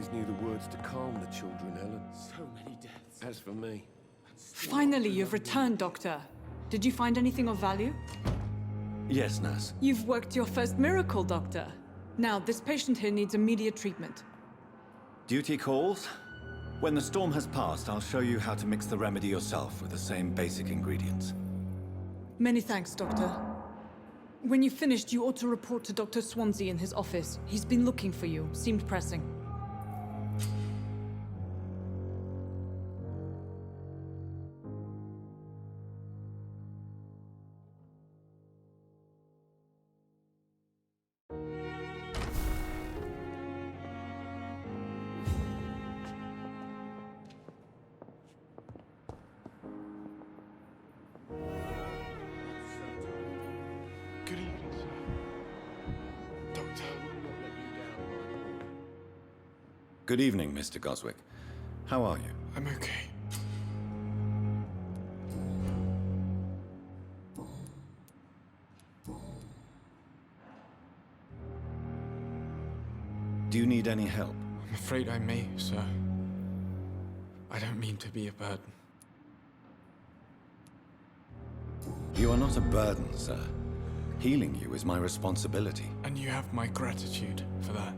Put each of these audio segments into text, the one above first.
always knew the words to calm the children, Helen. So many deaths. As for me... Finally, you've returned, Doctor. Did you find anything of value? Yes, nurse. You've worked your first miracle, Doctor. Now, this patient here needs immediate treatment. Duty calls. When the storm has passed, I'll show you how to mix the remedy yourself with the same basic ingredients. Many thanks, Doctor. When you've finished, you ought to report to Dr. Swansea in his office. He's been looking for you. Seemed pressing. Good evening, sir. Doctor. Good evening, Mr. Goswick. How are you? I'm okay. Do you need any help? I'm afraid I may, sir. I don't mean to be a burden. You are not a burden, sir. Healing you is my responsibility. And you have my gratitude for that.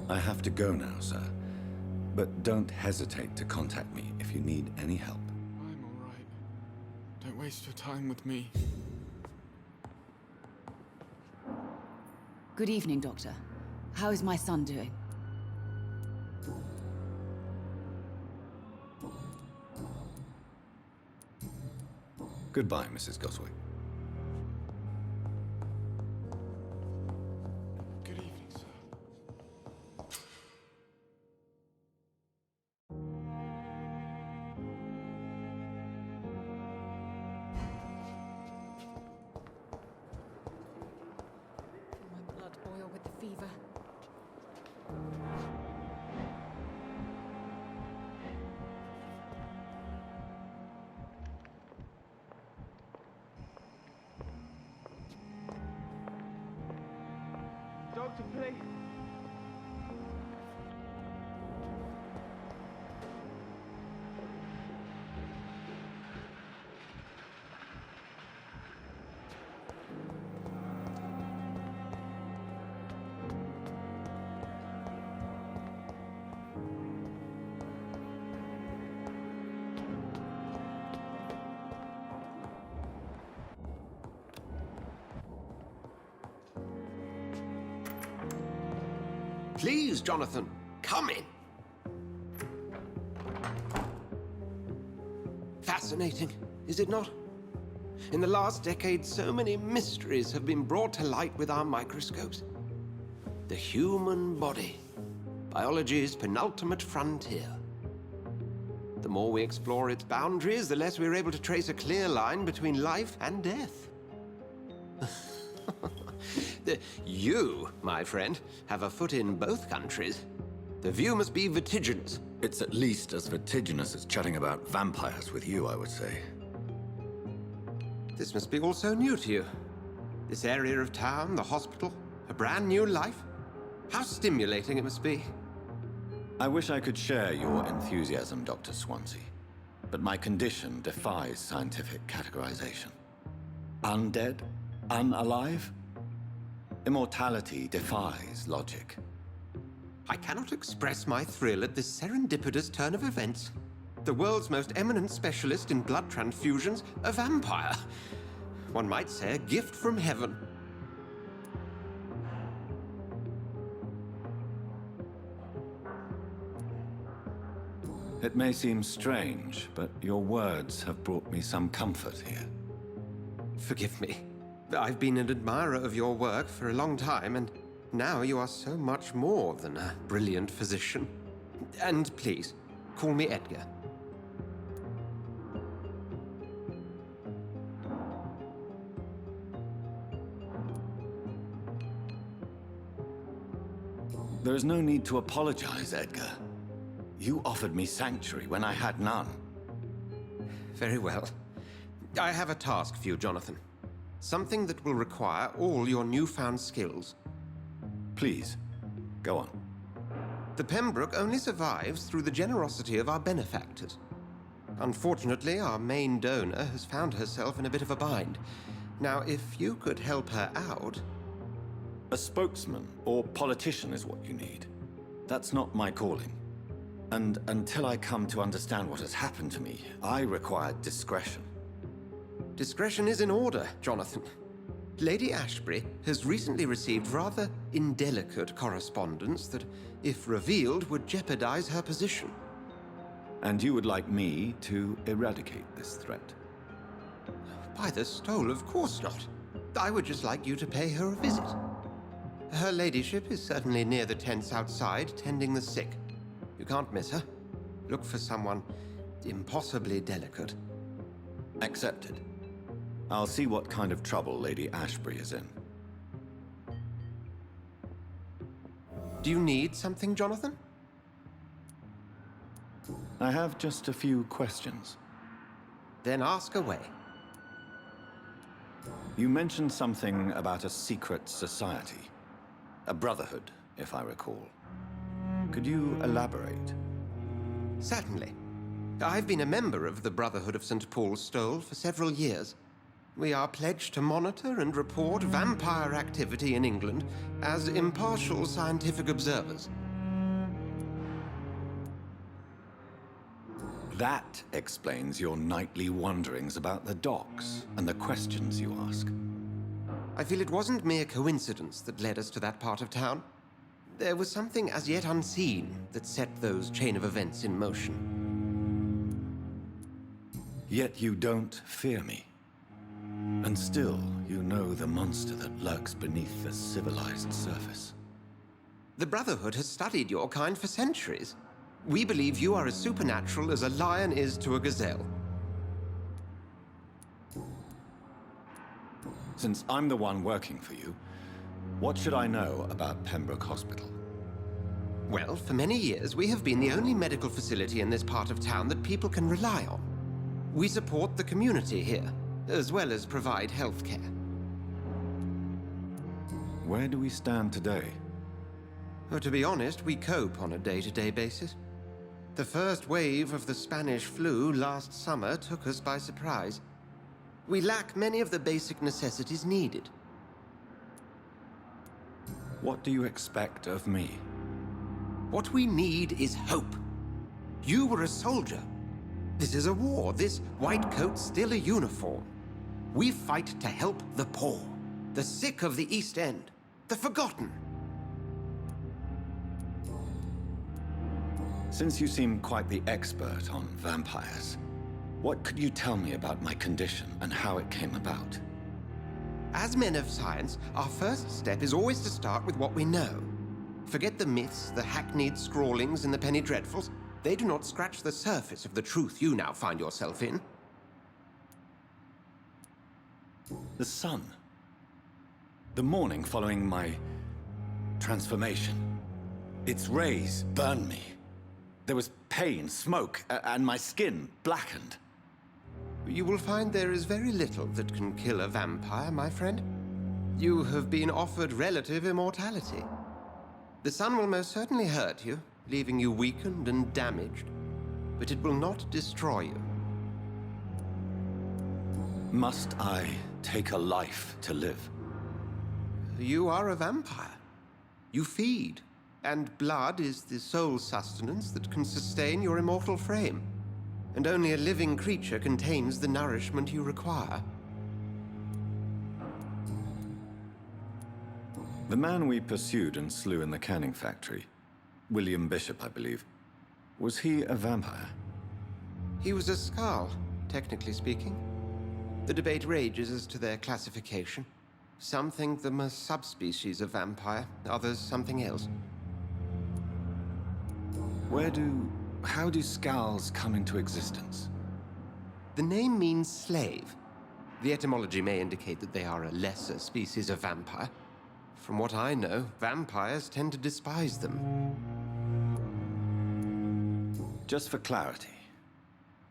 I have to go now, sir. But don't hesitate to contact me if you need any help. I'm all right. Don't waste your time with me. Good evening, Doctor. How is my son doing? Goodbye, Mrs. Goswick. Good evening, sir. My blood boil with the fever. Doctor, please. Please, Jonathan, come in. Fascinating, is it not? In the last decade, so many mysteries have been brought to light with our microscopes. The human body, biology's penultimate frontier. The more we explore its boundaries, the less we're able to trace a clear line between life and death. You, my friend, have a foot in both countries. The view must be vertiginous. It's at least as vertiginous as chatting about vampires with you, I would say. This must be all so new to you. This area of town, the hospital, a brand new life. How stimulating it must be. I wish I could share your enthusiasm, Dr. Swansea, but my condition defies scientific categorization. Undead? Unalive? Immortality defies logic. I cannot express my thrill at this serendipitous turn of events. The world's most eminent specialist in blood transfusions, a vampire. One might say a gift from heaven. It may seem strange, but your words have brought me some comfort here. Forgive me. I've been an admirer of your work for a long time, and now you are so much more than a brilliant physician. And please, call me Edgar. There is no need to apologize, Edgar. You offered me sanctuary when I had none. Very well. I have a task for you, Jonathan. Something that will require all your newfound skills. Please, go on. The Pembroke only survives through the generosity of our benefactors. Unfortunately, our main donor has found herself in a bit of a bind. Now, if you could help her out... A spokesman or politician is what you need. That's not my calling. And until I come to understand what has happened to me, I require discretion. Discretion is in order, Jonathan. Lady Ashbury has recently received rather indelicate correspondence that, if revealed, would jeopardize her position. And you would like me to eradicate this threat? By the stole, of course not. I would just like you to pay her a visit. Her ladyship is certainly near the tents outside, tending the sick. You can't miss her. Look for someone impossibly delicate. Accepted. I'll see what kind of trouble Lady Ashbury is in. Do you need something, Jonathan? I have just a few questions. Then ask away. You mentioned something about a secret society. A brotherhood, if I recall. Could you elaborate? Certainly. I've been a member of the Brotherhood of St. Paul's Stole for several years. We are pledged to monitor and report vampire activity in England as impartial scientific observers. That explains your nightly wanderings about the docks and the questions you ask. I feel it wasn't mere coincidence that led us to that part of town. There was something as yet unseen that set those chain of events in motion. Yet you don't fear me. And still, you know the monster that lurks beneath the civilized surface. The Brotherhood has studied your kind for centuries. We believe you are as supernatural as a lion is to a gazelle. Since I'm the one working for you, what should I know about Pembroke Hospital? Well, for many years, we have been the only medical facility in this part of town that people can rely on. We support the community here, as well as provide health care. Where do we stand today? Well, to be honest, we cope on a day-to-day basis. The first wave of the Spanish flu last summer took us by surprise. We lack many of the basic necessities needed. What do you expect of me? What we need is hope. You were a soldier. This is a war. This white coat's still a uniform. We fight to help the poor, the sick of the East End, the forgotten. Since you seem quite the expert on vampires, what could you tell me about my condition and how it came about? As men of science, our first step is always to start with what we know. Forget the myths, the hackneyed scrawlings in the penny dreadfuls. They do not scratch the surface of the truth you now find yourself in. The sun. The morning following my transformation. Its rays burned me. There was pain, smoke, and my skin blackened. You will find there is very little that can kill a vampire, my friend. You have been offered relative immortality. The sun will most certainly hurt you, leaving you weakened and damaged, but it will not destroy you. Must I take a life to live? You are a vampire. You feed, and blood is the sole sustenance that can sustain your immortal frame. And only a living creature contains the nourishment you require. The man we pursued and slew in the canning factory, William Bishop, I believe, was he a vampire? He was a Skald, technically speaking. The debate rages as to their classification. Some think them a subspecies of vampire, others something else. How do Skulls come into existence? The name means slave. The etymology may indicate that they are a lesser species of vampire. From what I know, vampires tend to despise them. Just for clarity,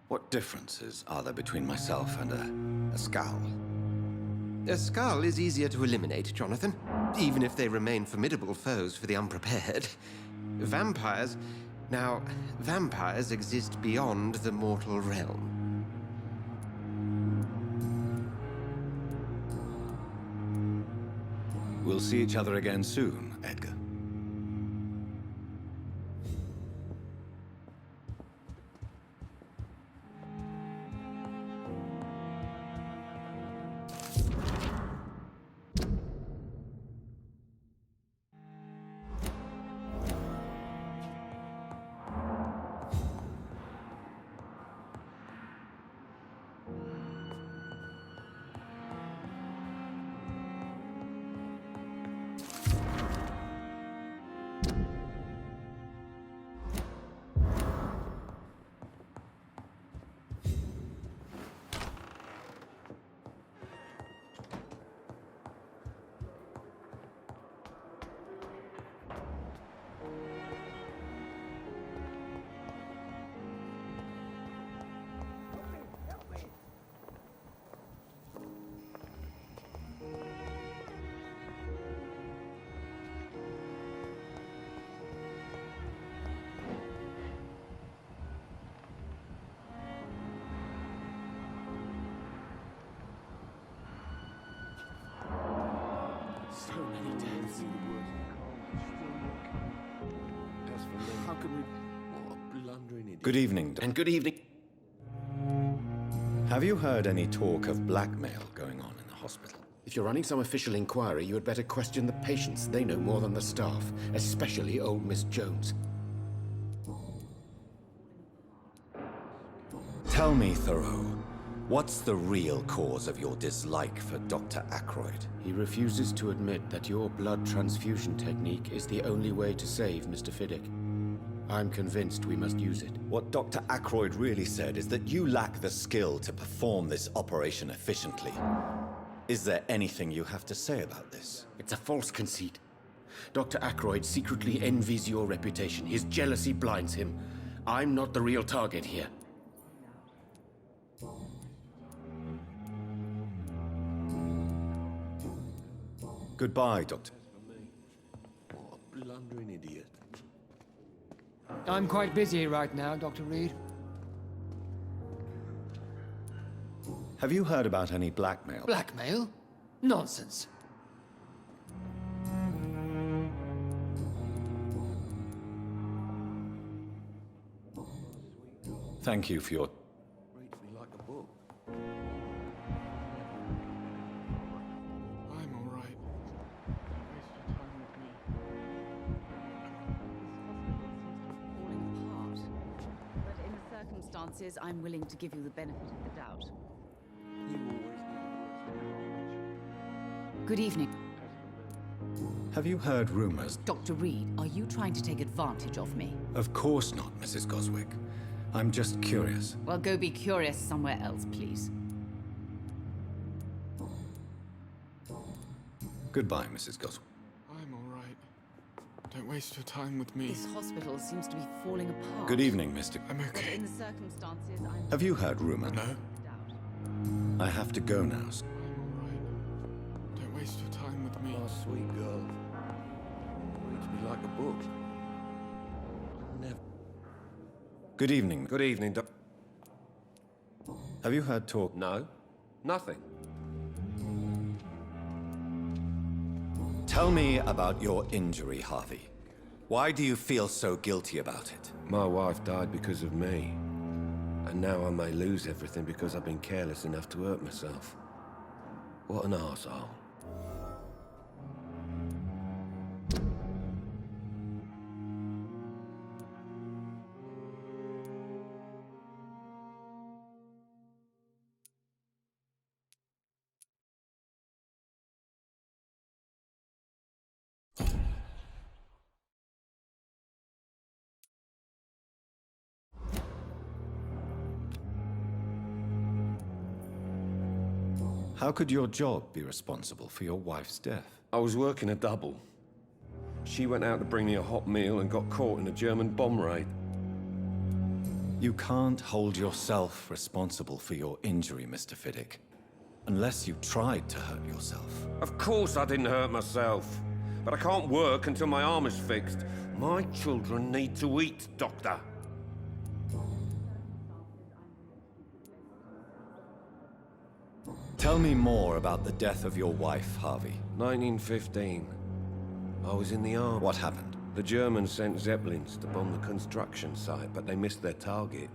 What differences are there between myself and a scowl? A skull is easier to eliminate, Jonathan, even if they remain formidable foes for the unprepared. Vampires... Now, vampires exist beyond the mortal realm. We'll see each other again soon, Edgar. So many deaths. How can we... What a blundering idiot. Good evening, And good evening. Have you heard any talk of blackmail going on in the hospital? If you're running some official inquiry, you had better question the patients. They know more than the staff, especially old Miss Jones. Tell me, Thoreau, what's the real cause of your dislike for Dr. Ackroyd? He refuses to admit that your blood transfusion technique is the only way to save Mr. Fiddick. I'm convinced we must use it. What Dr. Ackroyd really said is that you lack the skill to perform this operation efficiently. Is there anything you have to say about this? It's a false conceit. Dr. Ackroyd secretly envies your reputation. His jealousy blinds him. I'm not the real target here. Goodbye, Doctor. What a blundering idiot. I'm quite busy right now, Dr. Reid. Have you heard about any blackmail? Blackmail? Nonsense. Thank you for your... Reads me like a book. I'm all right. Don't waste your time with me. Falling apart. But in the circumstances, I'm willing to give you the benefit of the doubt. Good evening. Have you heard rumors? Dr. Reid, are you trying to take advantage of me? Of course not, Mrs. Goswick. I'm just curious. Well, go be curious somewhere else, please. Goodbye, Mrs. Goswick. I'm all right. Don't waste your time with me. This hospital seems to be falling apart. Good evening, Mr. I'm But okay. in the circumstances, I'm Have you heard rumor? No, doubt. I have to go now. I'm all right. Don't waste your time with me. Oh, sweet girl. Reads me like a book. Never. Good evening. Good evening, Doc. Have you heard talk? No, nothing. Tell me about your injury, Harvey. Why do you feel so guilty about it? My wife died because of me. And now I may lose everything because I've been careless enough to hurt myself. What an arsehole. How could your job be responsible for your wife's death? I was working a double. She went out to bring me a hot meal and got caught in a German bomb raid. You can't hold yourself responsible for your injury, Mr. Fiddick. Unless you tried to hurt yourself. Of course I didn't hurt myself. But I can't work until my arm is fixed. My children need to eat, Doctor. Tell me more about the death of your wife, Harvey. 1915. I was in the army. What happened? The Germans sent Zeppelins to bomb the construction site, but they missed their target.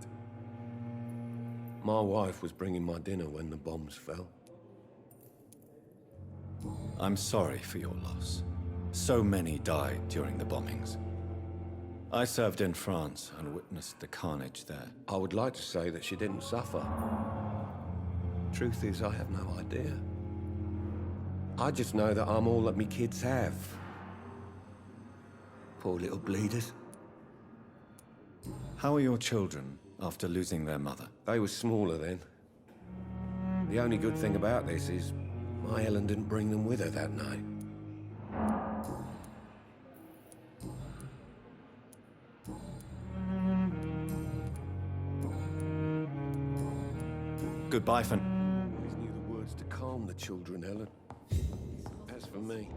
My wife was bringing my dinner when the bombs fell. I'm sorry for your loss. So many died during the bombings. I served in France and witnessed the carnage there. I would like to say that she didn't suffer. Truth is, I have no idea. I just know that I'm all that me kids have. Poor little bleeders. How are your children after losing their mother? They were smaller then. The only good thing about this is my Ellen didn't bring them with her that night. Goodbye for... Always knew the words to calm the children, Ellen. As for me...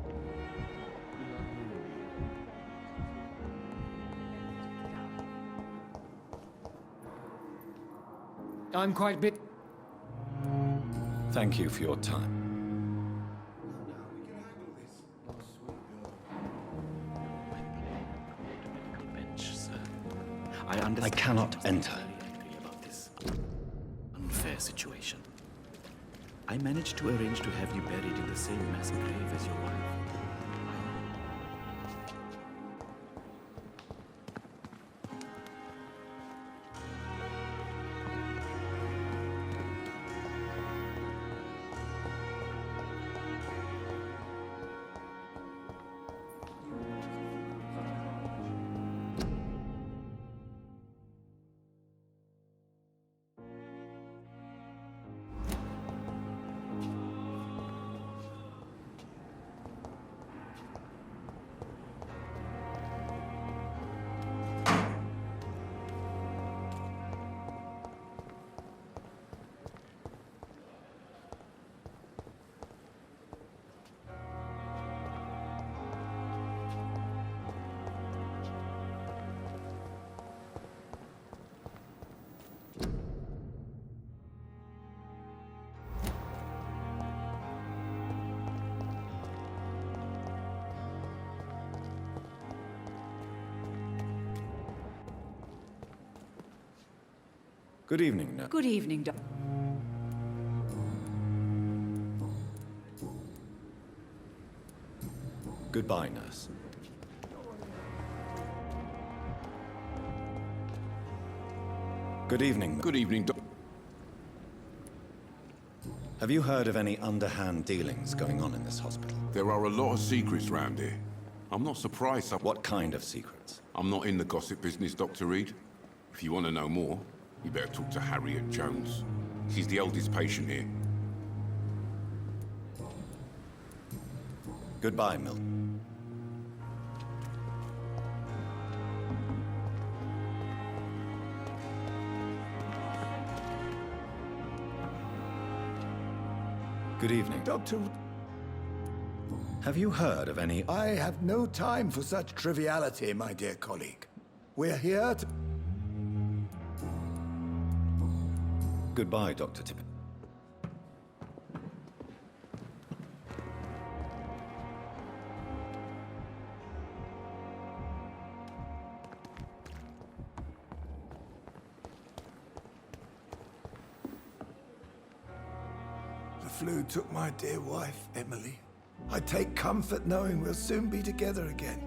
I'm quite bit... Thank you for your time. I cannot enter. About this unfair situation. I managed to arrange to have you buried in the same mass grave as your wife. Good evening, nurse. Good evening, Doctor. Goodbye, nurse. Good evening. Good evening, Doc. Have you heard of any underhand dealings going on in this hospital? There are a lot of secrets round here. I'm not surprised. What kind of secrets? I'm not in the gossip business, Dr. Reid. If you want to know more, you better talk to Harriet Jones. She's the oldest patient here. Goodbye, Milton. Good evening. Doctor, Have you heard of any... I have no time for such triviality, my dear colleague. We're here to... Goodbye, Dr. Tippett. The flu took my dear wife, Emily. I take comfort knowing we'll soon be together again.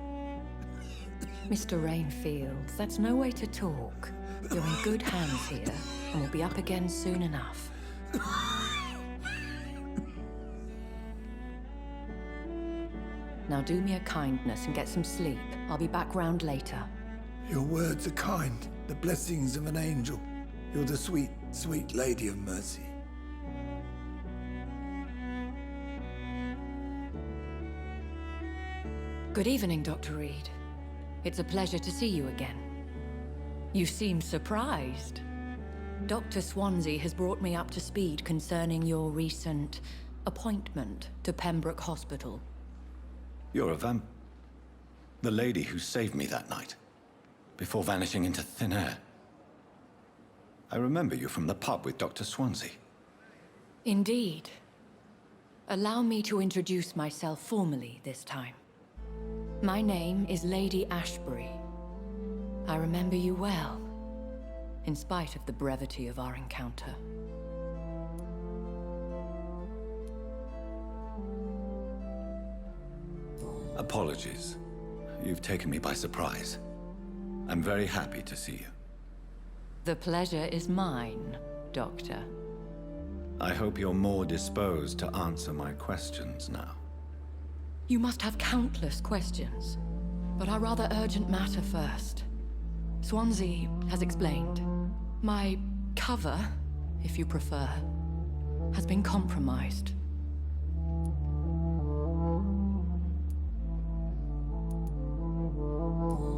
Mr. Rainfield, that's no way to talk. You're in good hands here, and we'll be up again soon enough. Now do me a kindness and get some sleep. I'll be back round later. Your words are kind, the blessings of an angel. You're the sweet, sweet Lady of Mercy. Good evening, Dr. Reid. It's a pleasure to see you again. You seem surprised. Dr. Swansea has brought me up to speed concerning your recent appointment to Pembroke Hospital. You're a the lady who saved me that night, before vanishing into thin air. I remember you from the pub with Dr. Swansea. Indeed. Allow me to introduce myself formally this time. My name is Lady Ashbury. I remember you well, in spite of the brevity of our encounter. Apologies. You've taken me by surprise. I'm very happy to see you. The pleasure is mine, Doctor. I hope you're more disposed to answer my questions now. You must have countless questions, but our rather urgent matter first. Swansea has explained. My cover, if you prefer, has been compromised.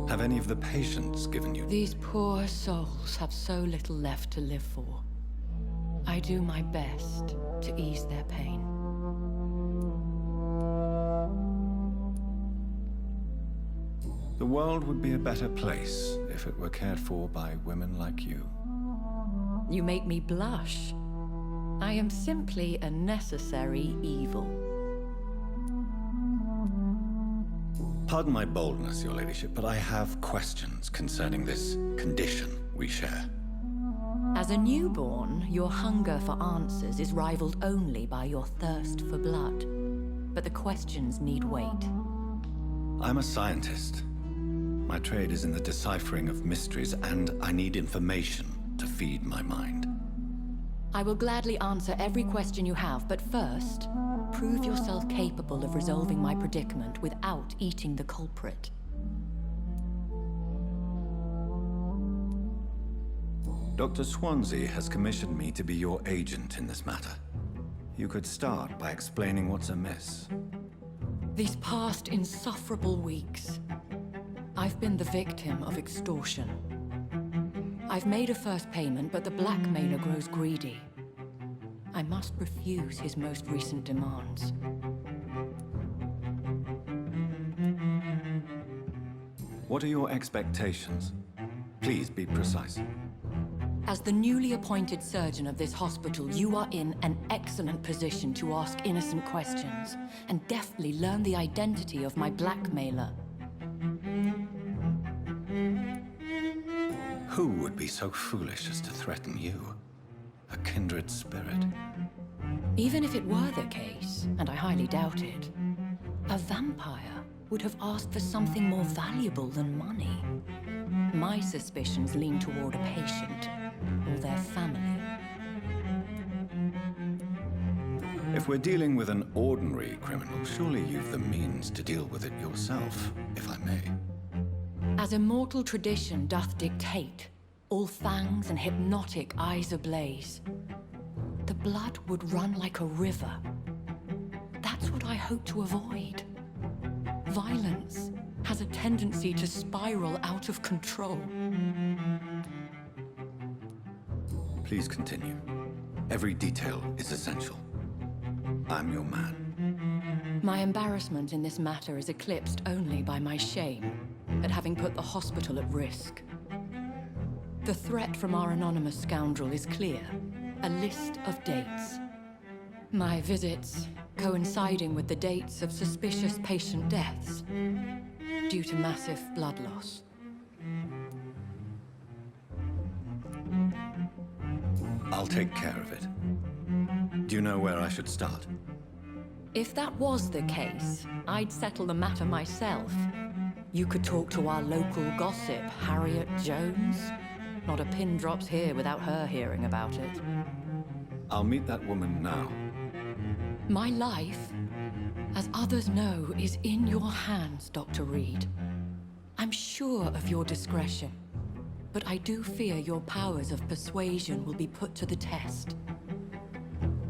Have any of the patients given you... These poor souls have so little left to live for. I do my best to ease their pain. The world would be a better place if it were cared for by women like you. You make me blush. I am simply a necessary evil. Pardon my boldness, Your Ladyship, but I have questions concerning this condition we share. As a newborn, your hunger for answers is rivaled only by your thirst for blood. But the questions need wait. I'm a scientist. My trade is in the deciphering of mysteries, and I need information to feed my mind. I will gladly answer every question you have, but first, prove yourself capable of resolving my predicament without eating the culprit. Dr. Swansea has commissioned me to be your agent in this matter. You could start by explaining what's amiss. These past insufferable weeks, I've been the victim of extortion. I've made a first payment, but the blackmailer grows greedy. I must refuse his most recent demands. What are your expectations? Please be precise. As the newly appointed surgeon of this hospital, you are in an excellent position to ask innocent questions and deftly learn the identity of my blackmailer. Who would be so foolish as to threaten you? A kindred spirit. Even if it were the case, and I highly doubt it, a vampire would have asked for something more valuable than money. My suspicions lean toward a patient or their family. If we're dealing with an ordinary criminal, surely you've the means to deal with it yourself, if I may. As immortal tradition doth dictate, all fangs and hypnotic eyes ablaze, the blood would run like a river. That's what I hope to avoid. Violence has a tendency to spiral out of control. Please continue. Every detail is essential. I'm your man. My embarrassment in this matter is eclipsed only by my shame at having put the hospital at risk. The threat from our anonymous scoundrel is clear. A list of dates. My visits coinciding with the dates of suspicious patient deaths due to massive blood loss. I'll take care of it. Do you know where I should start? If that was the case, I'd settle the matter myself. You could talk to our local gossip, Harriet Jones. Not a pin drops here without her hearing about it. I'll meet that woman now. My life, as others know, is in your hands, Dr. Reid. I'm sure of your discretion, but I do fear your powers of persuasion will be put to the test.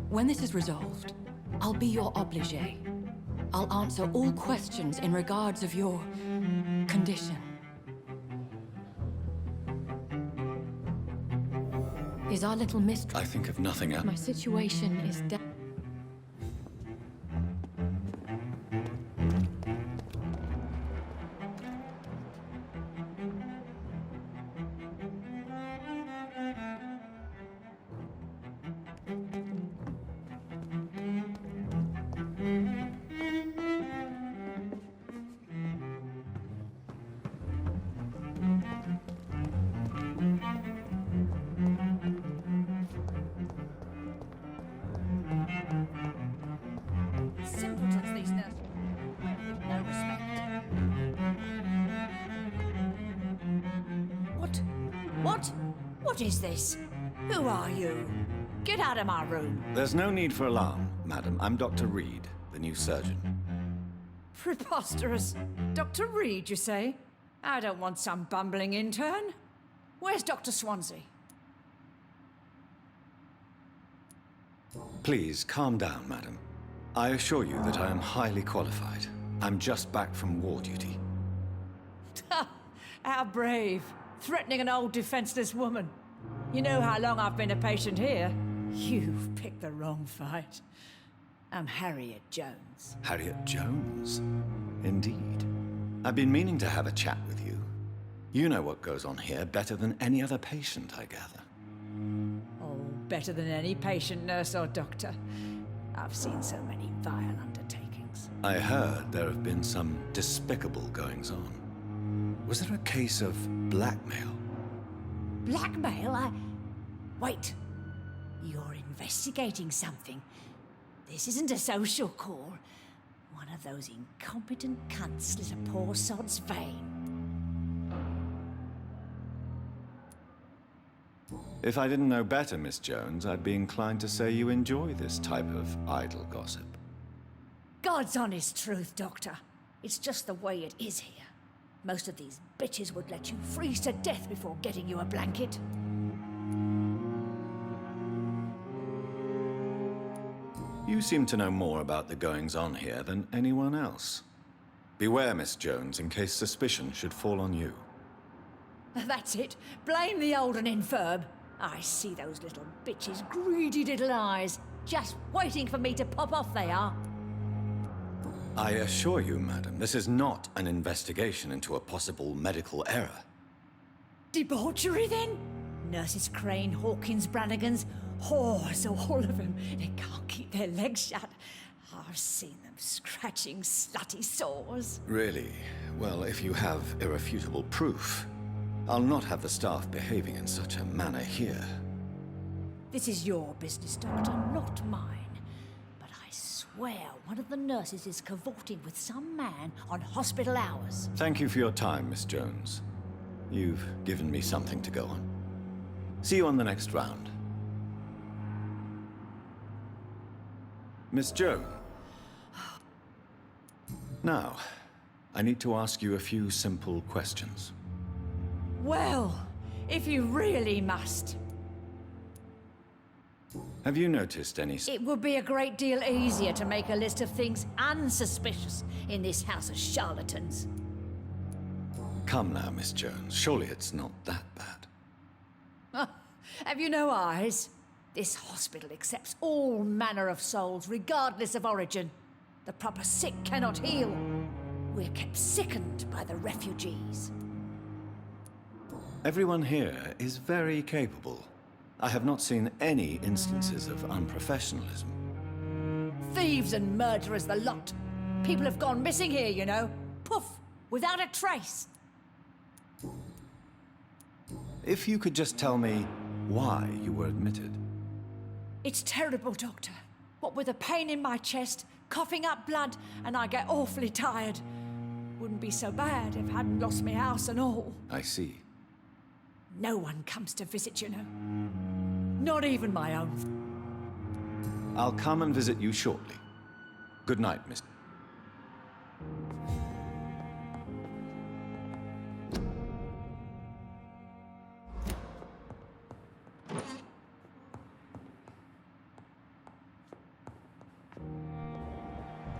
When this is resolved, I'll be your obligé. I'll answer all questions in regards of your condition. Is our little mistress... I think of nothing else. My situation is Simpletons, these nurses. No respect. What is this? Who are you? Get out of my room. There's no need for alarm, madam. I'm Dr. Reid, the new surgeon. Preposterous. Dr. Reid, you say? I don't want some bumbling intern. Where's Dr. Swansea? Please, calm down, madam. I assure you that I am highly qualified. I'm just back from war duty. How brave. Threatening an old defenseless woman. You know how long I've been a patient here? You've picked the wrong fight. I'm Harriet Jones. Harriet Jones? Indeed. I've been meaning to have a chat with you. You know what goes on here better than any other patient, I gather. Oh, better than any patient, nurse or doctor. I've seen so many vile undertakings. I heard there have been some despicable goings-on. Was there a case of blackmail? Blackmail? Wait. You're investigating something. This isn't a social call. One of those incompetent cunts slit a poor sod's vein. If I didn't know better, Miss Jones, I'd be inclined to say you enjoy this type of idle gossip. God's honest truth, Doctor. It's just the way it is here. Most of these bitches would let you freeze to death before getting you a blanket. You seem to know more about the goings-on here than anyone else. Beware, Miss Jones, in case suspicion should fall on you. That's it. Blame the old and infirm. I see those little bitches' greedy little eyes. Just waiting for me to pop off they are. I assure you, madam, this is not an investigation into a possible medical error. Debauchery, then? Nurses Crane, Hawkins, Brannigans, whores, all of them. They can't keep their legs shut. I've seen them scratching slutty sores. Really? Well, if you have irrefutable proof, I'll not have the staff behaving in such a manner here. This is your business, Doctor, not mine. But I swear one of the nurses is cavorting with some man on hospital hours. Thank you for your time, Miss Jones. You've given me something to go on. See you on the next round. Miss Jones. Now, I need to ask you a few simple questions. Well, if you really must. Have you noticed any... It would be a great deal easier to make a list of things unsuspicious in this house of charlatans. Come now, Miss Jones. Surely it's not that bad. Have you no eyes? This hospital accepts all manner of souls, regardless of origin. The proper sick cannot heal. We're kept sickened by the refugees. Everyone here is very capable. I have not seen any instances of unprofessionalism. Thieves and murderers, the lot. People have gone missing here, you know. Poof, without a trace. If you could just tell me why you were admitted. It's terrible, Doctor. What with a pain in my chest, coughing up blood, and I get awfully tired. Wouldn't be so bad if I hadn't lost my house and all. I see. No one comes to visit, you know. Not even my own. I'll come and visit you shortly. Good night, Miss...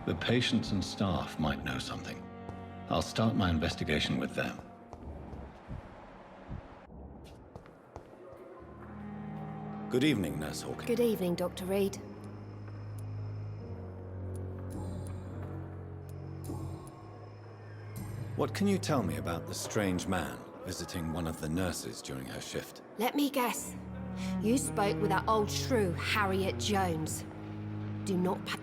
The patients and staff might know something. I'll start my investigation with them. Good evening, Nurse Hawkins. Good evening, Dr. Reid. What can you tell me about the strange man visiting one of the nurses during her shift? Let me guess. You spoke with that old shrew, Harriet Jones. Do not pay.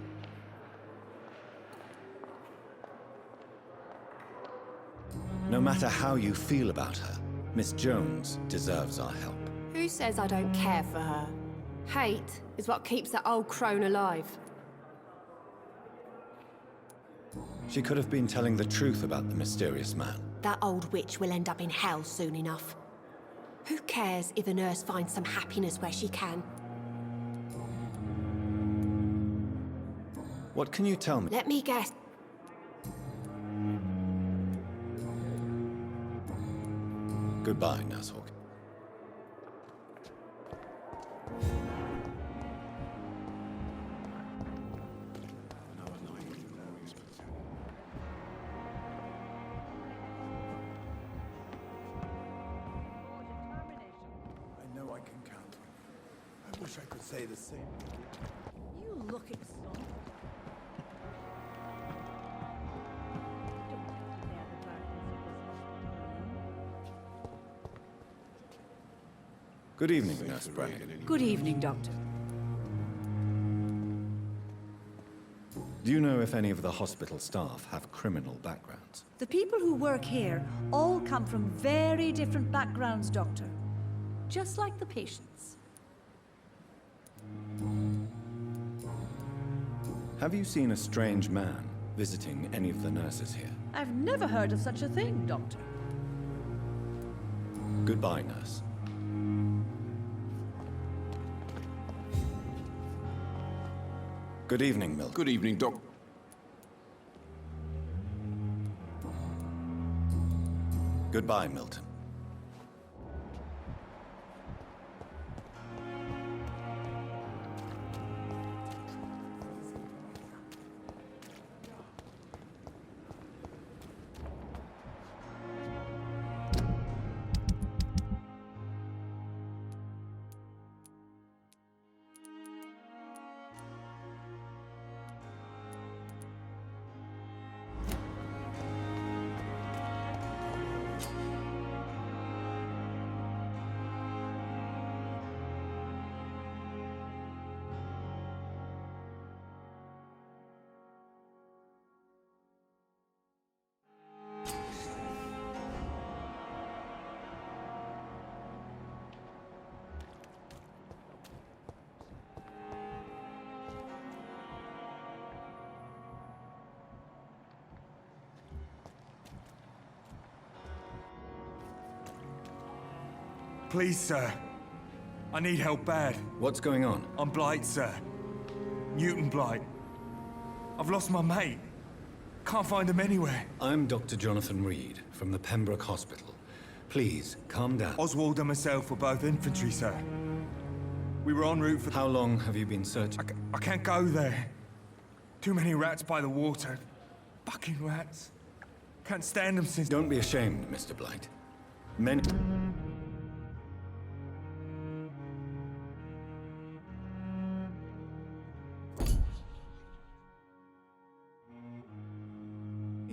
No matter how you feel about her, Miss Jones deserves our help. Who says I don't care for her? Hate is what keeps that old crone alive. She could have been telling the truth about the mysterious man. That old witch will end up in hell soon enough. Who cares if a nurse finds some happiness where she can? What can you tell me? Let me guess. Goodbye, Nurse Hawkins. I know I can count on you. I wish I could say the same. You look exhausted. Good evening, Nurse Brannigan. Good evening, Doctor. Do you know if any of the hospital staff have criminal backgrounds? The people who work here all come from very different backgrounds, Doctor. Just like the patients. Have you seen a strange man visiting any of the nurses here? I've never heard of such a thing, Doctor. Goodbye, nurse. Good evening, Milton. Good evening, Doc. Goodbye, Milton. Please, sir. I need help bad. What's going on? I'm Blight, sir. Newton Blight. I've lost my mate. Can't find him anywhere. I'm Dr. Jonathan Reid from the Pembroke Hospital. Please, calm down. Oswald and myself were both infantry, sir. We were en route for... How long have you been searching? I can't go there. Too many rats by the water. Fucking rats. Can't stand them since... Don't be ashamed, Mr. Blight. Many...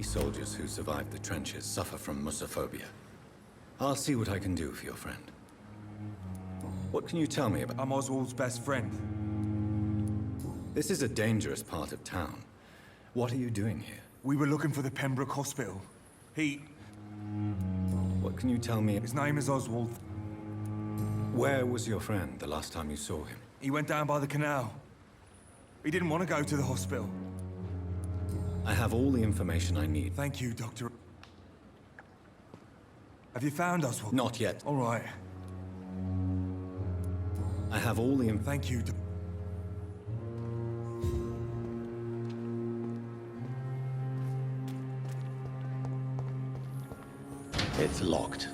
soldiers who survived the trenches suffer from musophobia. I'll see what I can do for your friend. What can you tell me about... I'm Oswald's best friend. This is a dangerous part of town. What are you doing here? We were looking for the Pembroke Hospital. What can you tell me? His name is Oswald. Where was your friend the last time you saw him? He went down by the canal. He didn't want to go to the hospital. I have all the information I need. Thank you, Doctor. Have you found Oswald? Not yet. All right. I have all the Thank you, It's locked.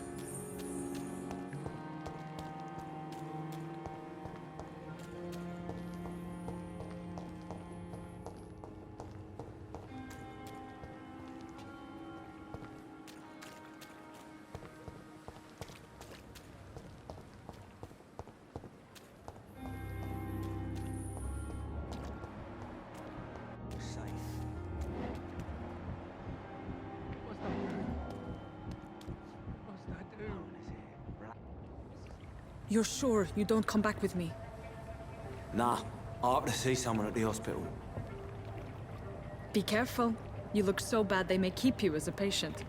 You're sure you don't come back with me? Nah, I have to see someone at the hospital. Be careful. You look so bad they may keep you as a patient.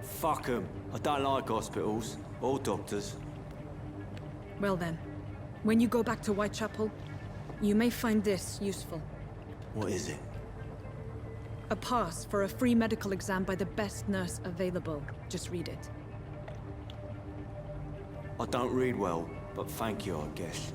Fuck 'em. I don't like hospitals. Or doctors. Well then, when you go back to Whitechapel, you may find this useful. What is it? A pass for a free medical exam by the best nurse available. Just read it. I don't read well, but thank you, I guess.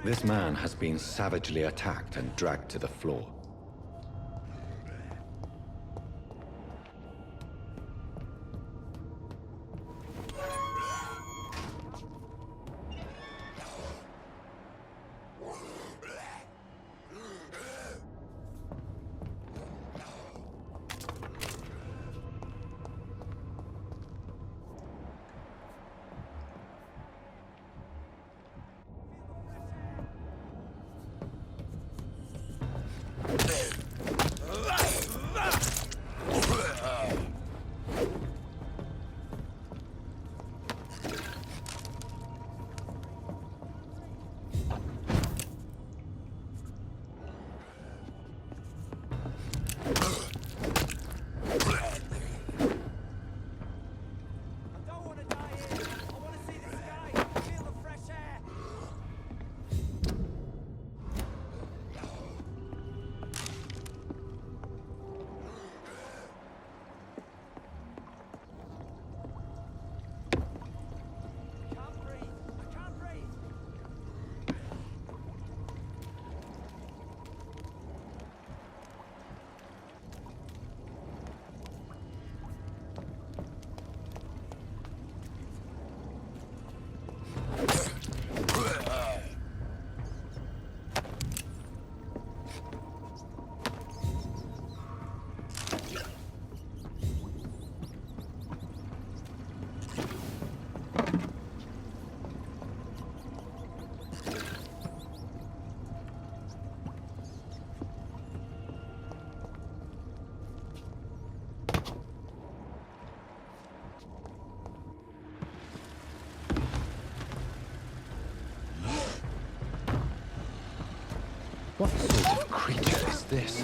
This man has been savagely attacked and dragged to the floor. this?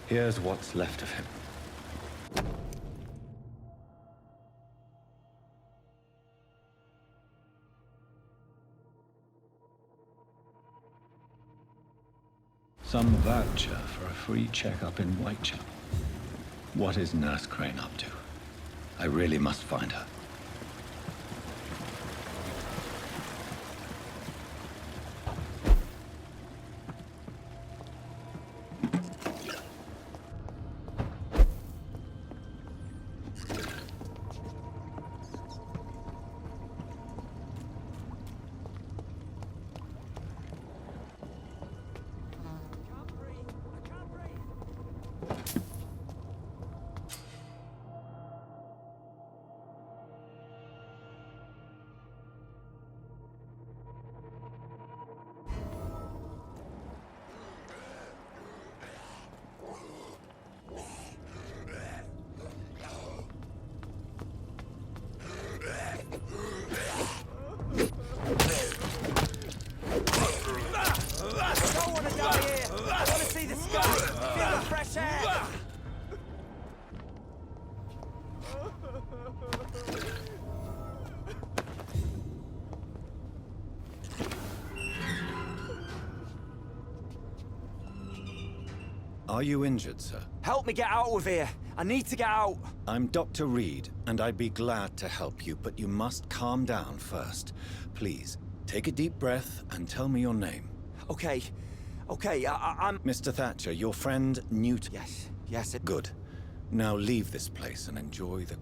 Here's what's left of him. Some voucher for a free checkup in Whitechapel. What is Nurse Crane up to? I really must find her. Are you injured, sir? Help me get out of here. I need to get out. I'm Dr. Reid, and I'd be glad to help you, but you must calm down first. Please, take a deep breath and tell me your name. Okay. I'm... Mr. Thatcher, your friend Newt... Yes. Good. Now leave this place and enjoy the...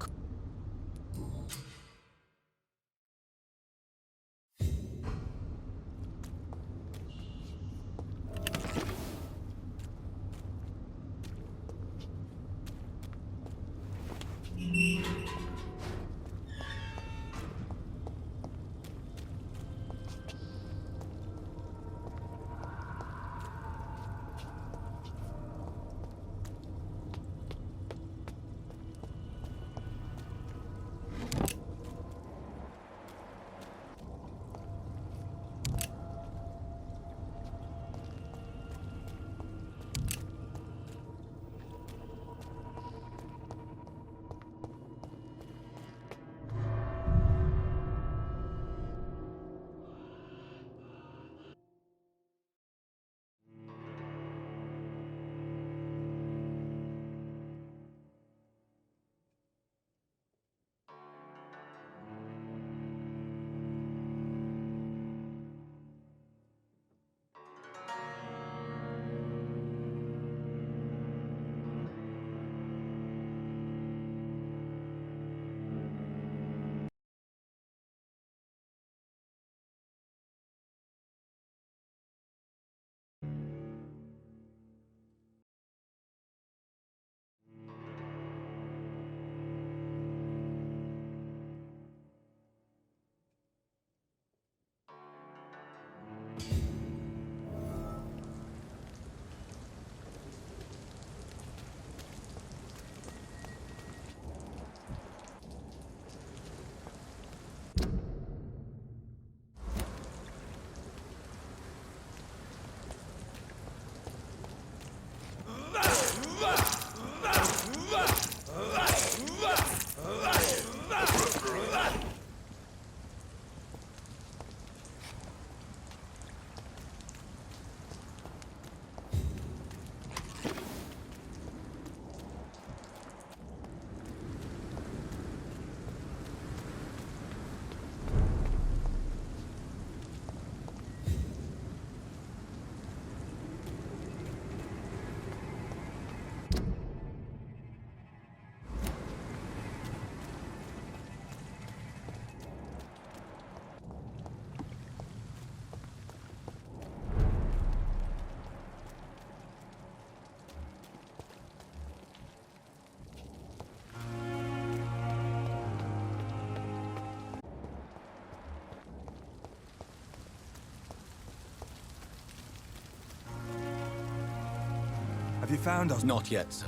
you found us? Not yet, sir.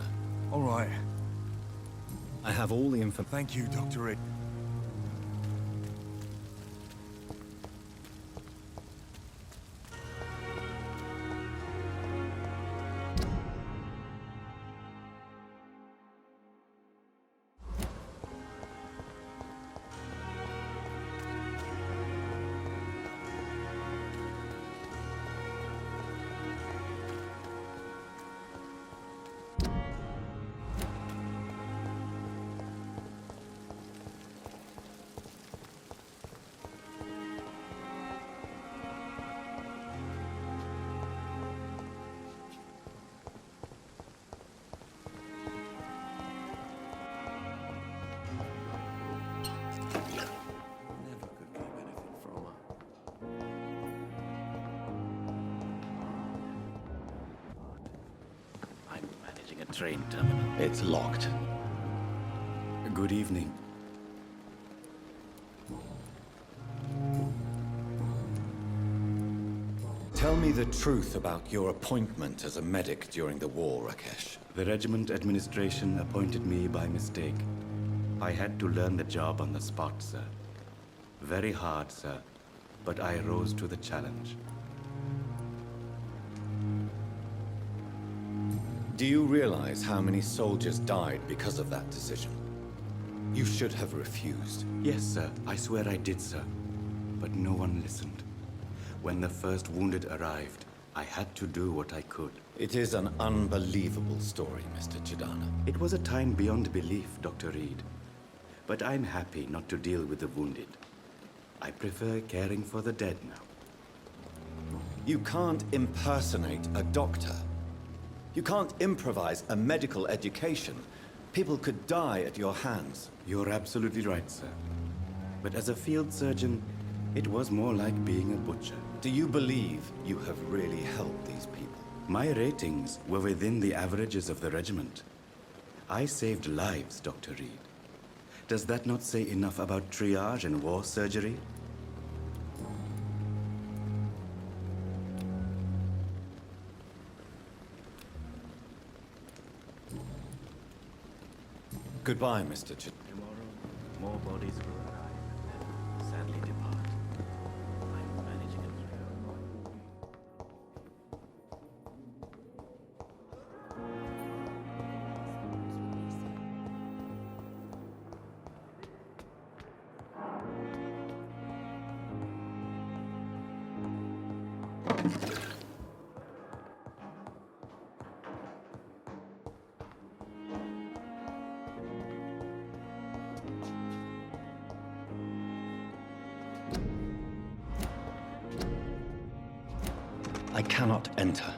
All right. I have all the info. Thank you, Dr. Reid. I'm managing a train terminal. It's locked. Good evening. Tell me the truth about your appointment as a medic during the war, Rakesh. The regiment administration appointed me by mistake. I had to learn the job on the spot, sir. Very hard, sir, but I rose to the challenge. Do you realize how many soldiers died because of that decision? You should have refused. Yes, sir. I swear I did, sir. But no one listened. When the first wounded arrived, I had to do what I could. It is an unbelievable story, Mr. Chidana. It was a time beyond belief, Dr. Reid. But I'm happy not to deal with the wounded. I prefer caring for the dead now. You can't impersonate a doctor. You can't improvise a medical education. People could die at your hands. You're absolutely right, sir. But as a field surgeon, it was more like being a butcher. Do you believe you have really helped these people? My ratings were within the averages of the regiment. I saved lives, Dr. Reid. Does that not say enough about triage and war surgery? Goodbye, Mr. Chidana. Tomorrow, more bodies will arrive and then sadly depart. I'm managing it through. I cannot enter.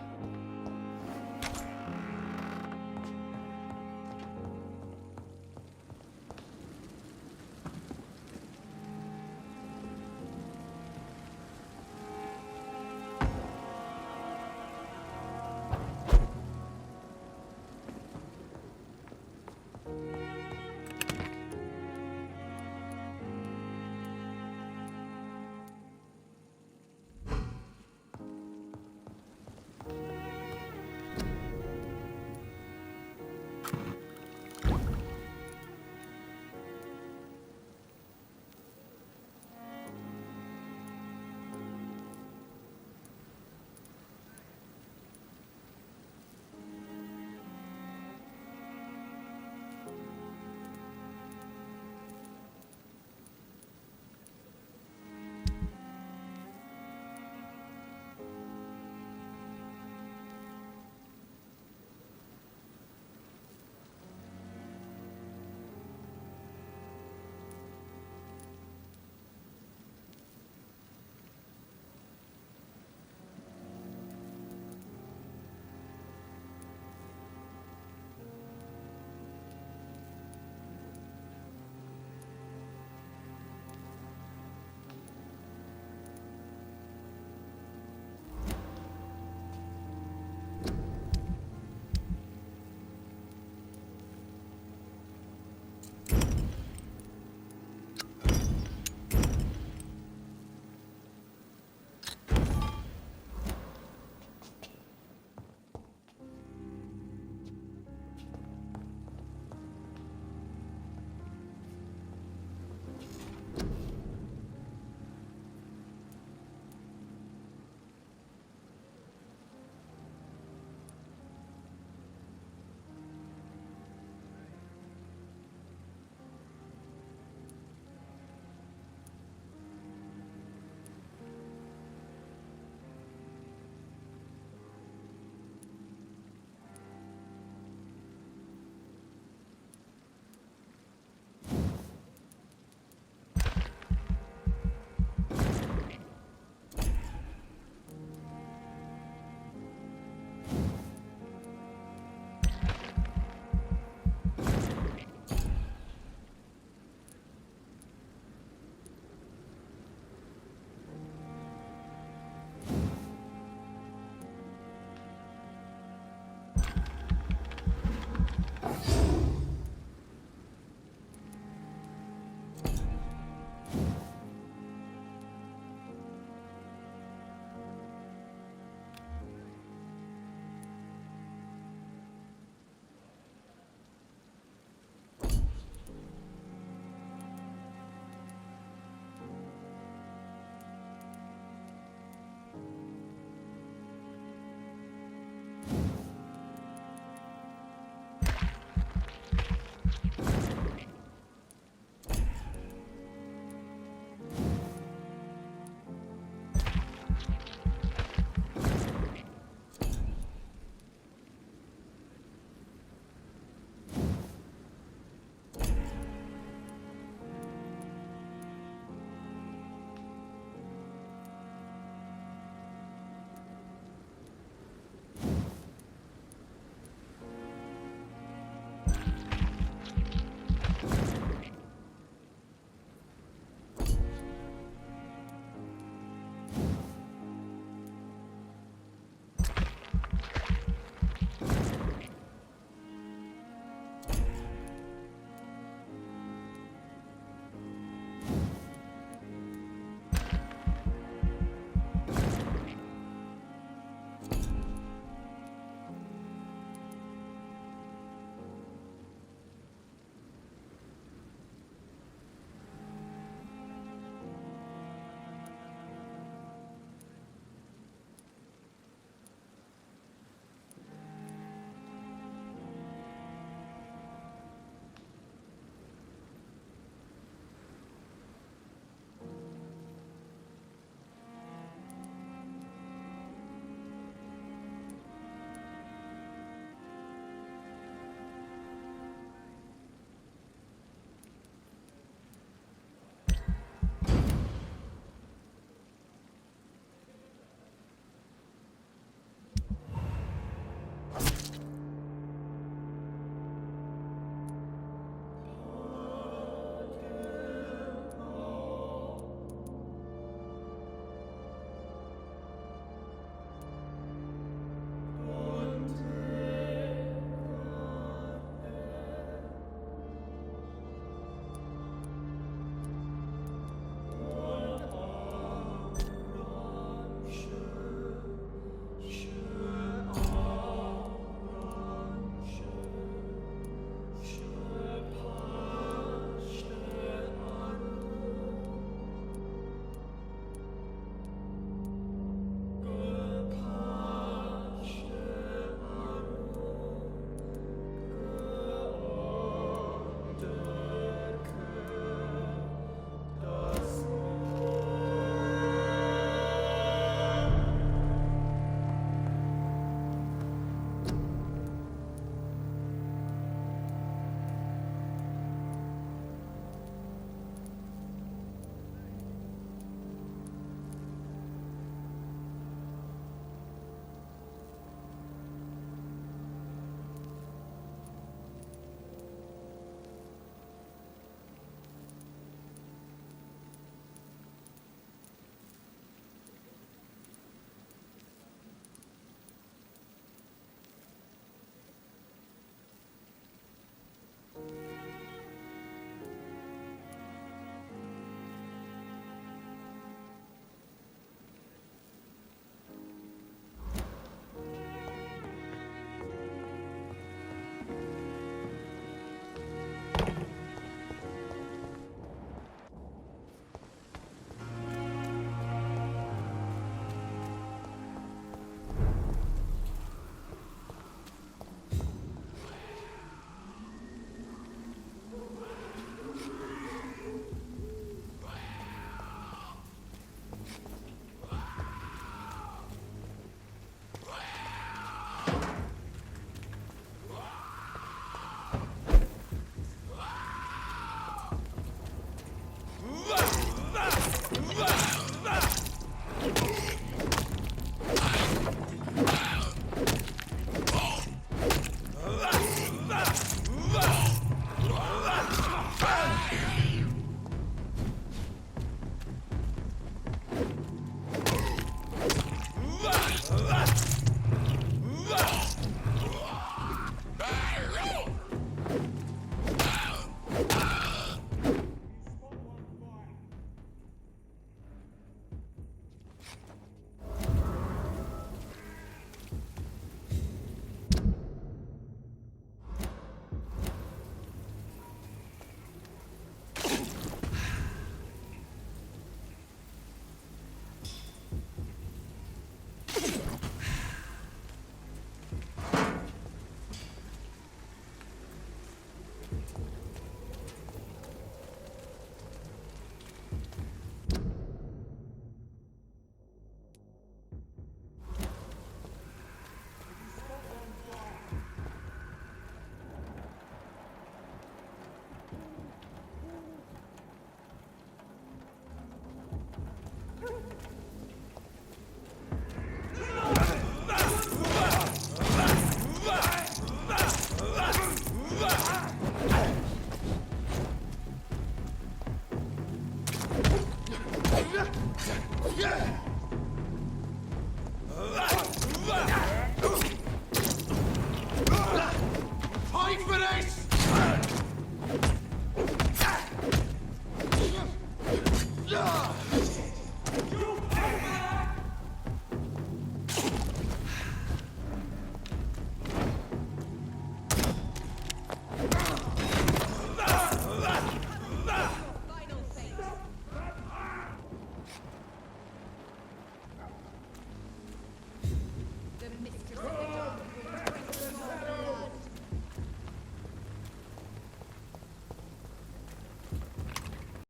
Fight for this!